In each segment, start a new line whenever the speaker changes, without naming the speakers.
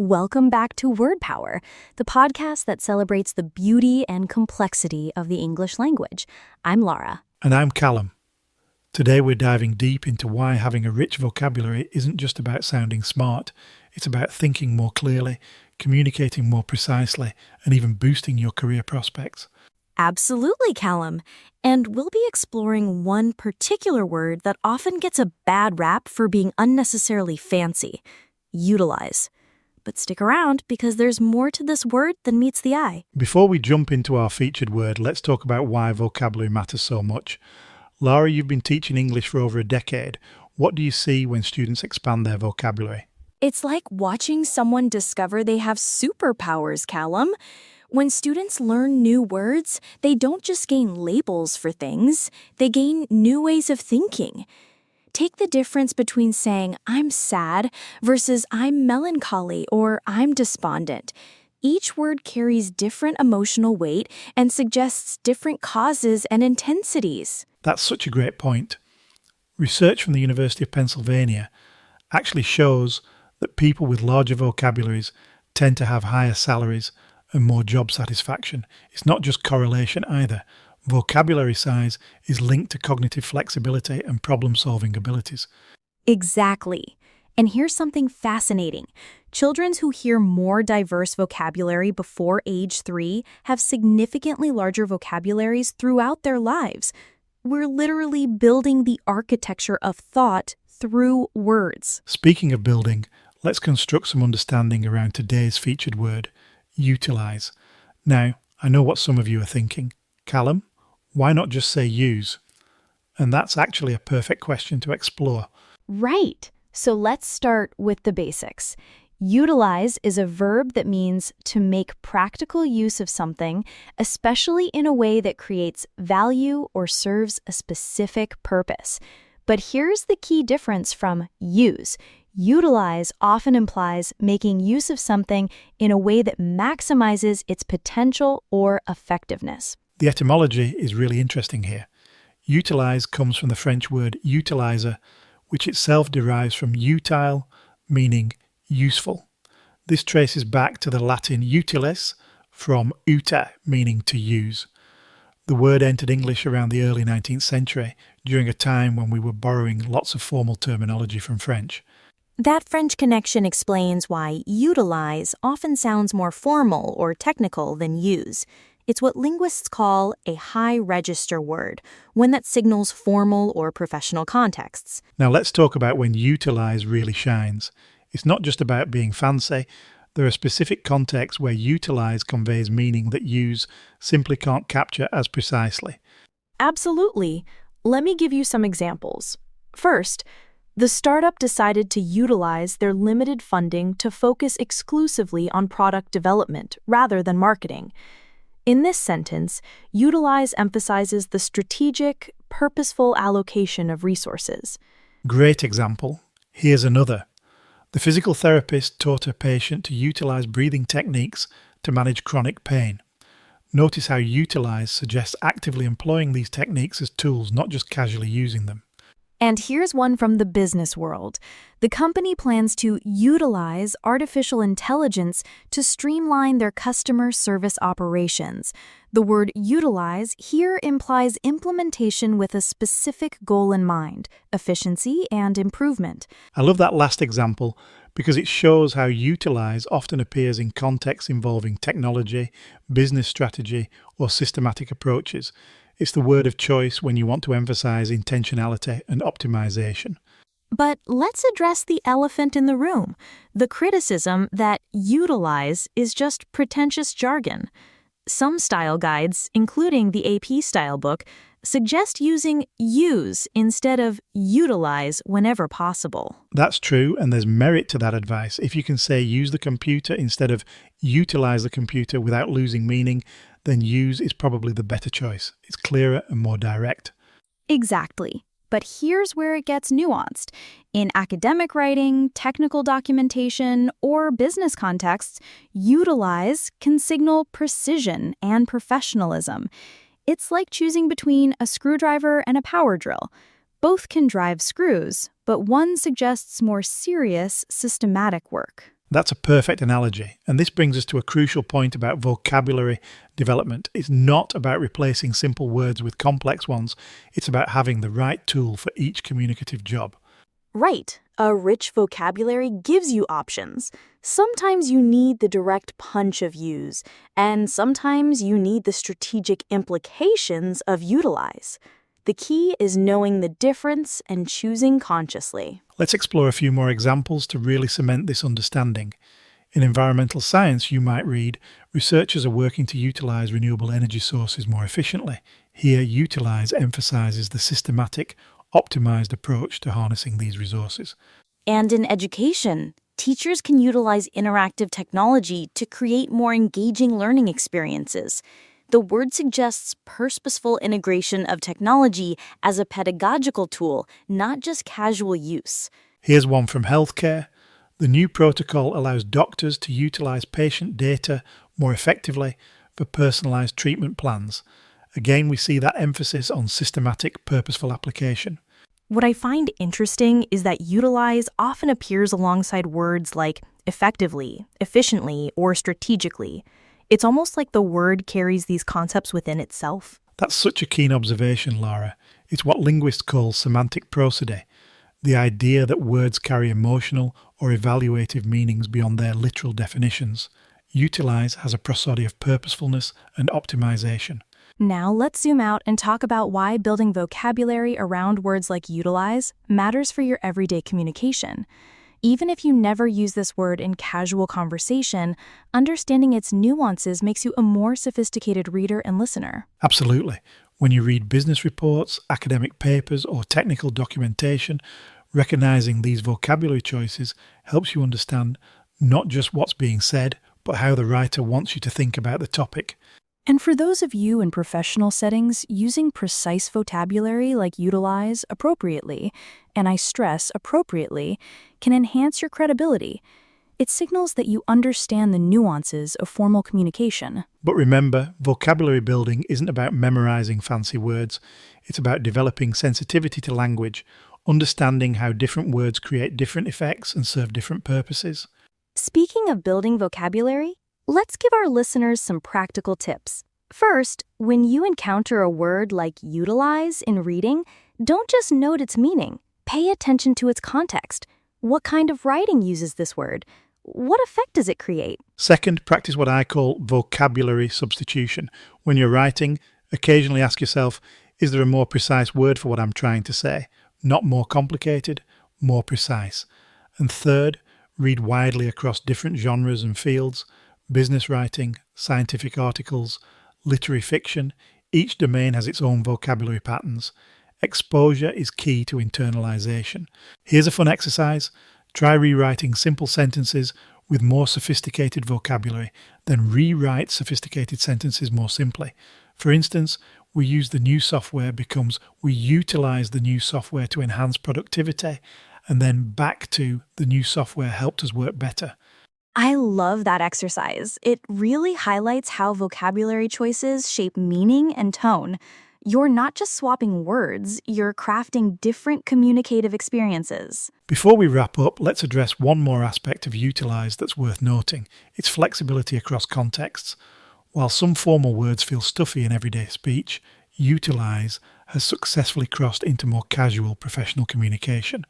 Welcome back to Word Power, the podcast that celebrates the beauty and complexity of the English language. I'm Laura.
And I'm Callum. Today we're diving deep into why having a rich vocabulary isn't just about sounding smart. It's about thinking more clearly, communicating more precisely, and even boosting your career prospects.
Absolutely, Callum. And we'll be exploring one particular word that often gets a bad rap for being unnecessarily fancy: utilize. But stick around because there's more to this word than meets the eye.
Before we jump into our featured word, let's talk about why vocabulary matters so much. Laura, you've been teaching English for over a decade. What do you see when students expand their vocabulary?
It's like watching someone discover they have superpowers, Callum. When students learn new words, they don't just gain labels for things, they gain new ways of thinking. Take the difference between saying I'm sad versus I'm melancholy or I'm despondent. Each word carries different emotional weight and suggests different causes and intensities.
That's such a great point. Research from the University of Pennsylvania actually shows that people with larger vocabularies tend to have higher salaries and more job satisfaction. It's not just correlation either. Vocabulary size is linked to cognitive flexibility and problem-solving abilities.
Exactly. And here's something fascinating. Children who hear more diverse vocabulary before age 3 have significantly larger vocabularies throughout their lives. We're literally building the architecture of thought through words.
Speaking of building, let's construct some understanding around today's featured word, utilize. Now, I know what some of you are thinking. Callum, why not just say use? And that's actually a perfect question to explore.
Right. So let's start with the basics. Utilize is a verb that means to make practical use of something, especially in a way that creates value or serves a specific purpose. But here's the key difference from use. Utilize often implies making use of something in a way that maximizes its potential or effectiveness.
The etymology is really interesting here. Utilize comes from the French word utiliser, which itself derives from utile, meaning useful. This traces back to the Latin utilis, from uta, meaning to use. The word entered English around the early 19th century, during a time when we were borrowing lots of formal terminology from French.
That French connection explains why utilize often sounds more formal or technical than use. It's what linguists call a high register word, one that signals formal or professional contexts.
Now let's talk about when utilize really shines. It's not just about being fancy. There are specific contexts where utilize conveys meaning that use simply can't capture as precisely.
Absolutely. Let me give you some examples. First, the startup decided to utilize their limited funding to focus exclusively on product development rather than marketing. In this sentence, utilize emphasizes the strategic, purposeful allocation of resources.
Great example. Here's another. The physical therapist taught her patient to utilize breathing techniques to manage chronic pain. Notice how utilize suggests actively employing these techniques as tools, not just casually using them.
And here's one from the business world. The company plans to utilize artificial intelligence to streamline their customer service operations. The word utilize here implies implementation with a specific goal in mind: efficiency and improvement.
I love that last example because it shows how utilize often appears in contexts involving technology, business strategy, or systematic approaches. It's the word of choice when you want to emphasize intentionality and optimization.
But let's address the elephant in the room, the criticism that utilize is just pretentious jargon. Some style guides, including the AP style book, suggest using use instead of utilize whenever possible.
That's true, and there's merit to that advice. If you can say use the computer instead of utilize the computer without losing meaning, then use is probably the better choice. It's clearer and more direct.
Exactly. But here's where it gets nuanced. In academic writing, technical documentation, or business contexts, utilize can signal precision and professionalism. It's like choosing between a screwdriver and a power drill. Both can drive screws, but one suggests more serious, systematic work.
That's a perfect analogy, and this brings us to a crucial point about vocabulary development. It's not about replacing simple words with complex ones, it's about having the right tool for each communicative job.
Right. A rich vocabulary gives you options. Sometimes you need the direct punch of use, and sometimes you need the strategic implications of utilize. The key is knowing the difference and choosing consciously.
Let's explore a few more examples to really cement this understanding. In environmental science, you might read, researchers are working to utilize renewable energy sources more efficiently. Here, utilize emphasizes the systematic, optimized approach to harnessing these resources.
And in education, teachers can utilize interactive technology to create more engaging learning experiences. The word suggests purposeful integration of technology as a pedagogical tool, not just casual use.
Here's one from healthcare. The new protocol allows doctors to utilize patient data more effectively for personalized treatment plans. Again, we see that emphasis on systematic, purposeful application.
What I find interesting is that utilize often appears alongside words like effectively, efficiently, or strategically. It's almost like the word carries these concepts within itself.
That's such a keen observation, Lara. It's what linguists call semantic prosody, the idea that words carry emotional or evaluative meanings beyond their literal definitions. Utilize has a prosody of purposefulness and optimization.
Now let's zoom out and talk about why building vocabulary around words like utilize matters for your everyday communication. Even if you never use this word in casual conversation, understanding its nuances makes you a more sophisticated reader and listener.
Absolutely. When you read business reports, academic papers, or technical documentation, recognizing these vocabulary choices helps you understand not just what's being said, but how the writer wants you to think about the topic.
And for those of you in professional settings, using precise vocabulary like utilize appropriately, and I stress appropriately, can enhance your credibility. It signals that you understand the nuances of formal communication.
But remember, vocabulary building isn't about memorizing fancy words. It's about developing sensitivity to language, understanding how different words create different effects and serve different purposes.
Speaking of building vocabulary, let's give our listeners some practical tips. First, when you encounter a word like utilize in reading, don't just note its meaning. Pay attention to its context. What kind of writing uses this word? What effect does it create?
Second, practice what I call vocabulary substitution. When you're writing, occasionally ask yourself, is there a more precise word for what I'm trying to say? Not more complicated, more precise. And third, read widely across different genres and fields. Business writing, scientific articles, literary fiction. Each domain has its own vocabulary patterns. Exposure is key to internalization. Here's a fun exercise. Try rewriting simple sentences with more sophisticated vocabulary, then rewrite sophisticated sentences more simply. For instance, we use the new software becomes we utilize the new software to enhance productivity, and then back to the new software helped us work better.
I love that exercise. It really highlights how vocabulary choices shape meaning and tone. You're not just swapping words, you're crafting different communicative experiences.
Before we wrap up, let's address one more aspect of utilize that's worth noting. It's flexibility across contexts. While some formal words feel stuffy in everyday speech, utilize has successfully crossed into more casual professional communication.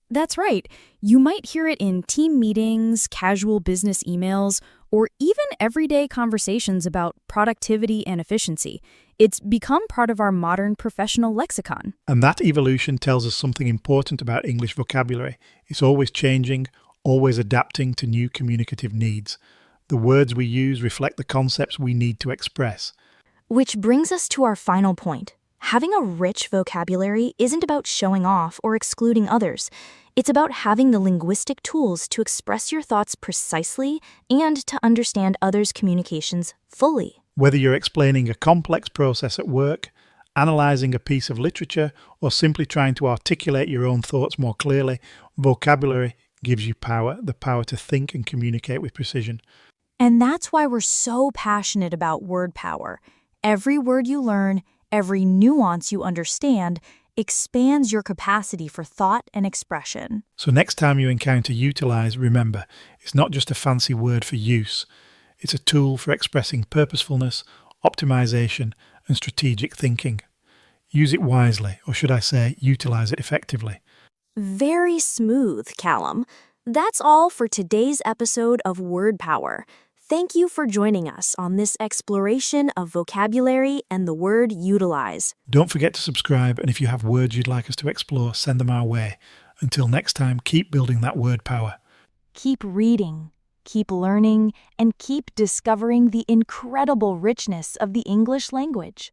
That's right. You might hear it in team meetings, casual business emails, or even everyday conversations about productivity and efficiency. It's become part of our modern professional lexicon.
And that evolution tells us something important about English vocabulary. It's always changing, always adapting to new communicative needs. The words we use reflect the concepts we need to express.
Which brings us to our final point. Having a rich vocabulary isn't about showing off or excluding others. It's about having the linguistic tools to express your thoughts precisely and to understand others' communications fully.
Whether you're explaining a complex process at work, analysing a piece of literature, or simply trying to articulate your own thoughts more clearly, vocabulary gives you power, the power to think and communicate with precision.
And that's why we're so passionate about word power. Every word you learn, every nuance you understand, expands your capacity for thought and expression.
So next time you encounter utilize, remember, it's not just a fancy word for use. It's a tool for expressing purposefulness, optimization, and strategic thinking. Use it wisely, or should I say, utilize it effectively.
Very smooth, Callum. That's all for today's episode of Word Power. Thank you for joining us on this exploration of vocabulary and the word utilize.
Don't forget to subscribe, and if you have words you'd like us to explore, send them our way. Until next time, keep building that word power.
Keep reading, keep learning, and keep discovering the incredible richness of the English language.